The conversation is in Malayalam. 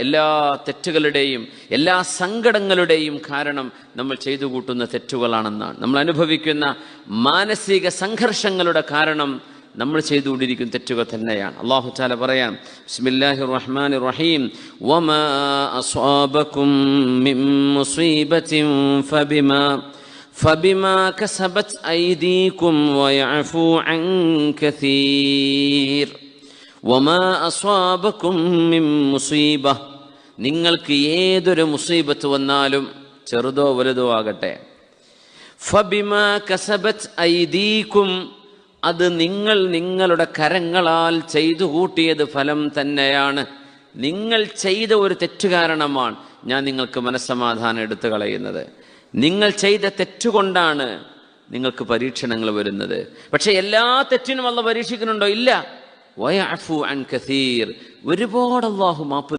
എല്ലാ തെറ്റുകളുടെയും എല്ലാ സങ്കടങ്ങളുടെയും കാരണം നമ്മൾ ചെയ്തു കൂട്ടുന്ന തെറ്റുകളാണെന്നാണ്. നമ്മൾ അനുഭവിക്കുന്ന മാനസിക സംഘർഷങ്ങളുടെ കാരണം നമ്മൾ ചെയ്തുകൊണ്ടിരിക്കുന്ന തെറ്റുകൾ തന്നെയാണ്. അല്ലാഹു തആല പറയാം, ബിസ്മില്ലാഹിർ റഹ്മാനിർ റഹീം, വമാ അസ്വാബകും മിൻ മുസീബത്തിൻ ഫബിമാ കസബത് ഐദീകും വയഅഫു അൻ കസീർ. വമാ അസ്വാബകും മിൻ മുസീബ, നിങ്ങൾക്ക് ഏതൊരു മുസീബത്ത് വന്നാലും ചെറുതോ വലുതോ ആകട്ടെ, ഫബിമാ കസബത് ഐദീകും, അത് നിങ്ങളുടെ കരങ്ങളാൽ ചെയ്തു കൂട്ടിയത് ഫലം തന്നെയാണ്. നിങ്ങൾ ചെയ്ത ഒരു തെറ്റ് കാരണമാണ് ഞാൻ നിങ്ങൾക്ക് മനസ്സമാധാനം എടുത്തു കളയുന്നത്. നിങ്ങൾ ചെയ്ത തെറ്റുകൊണ്ടാണ് നിങ്ങൾക്ക് പരീക്ഷണങ്ങൾ വരുന്നത്. പക്ഷെ എല്ലാ തെറ്റിനും അല്ലാഹു പരീക്ഷിക്കുന്നുണ്ടോ? ഇല്ല. വയഅഫു അൻ കസീർ, ഒരുപാട് അല്ലാഹു മാപ്പ്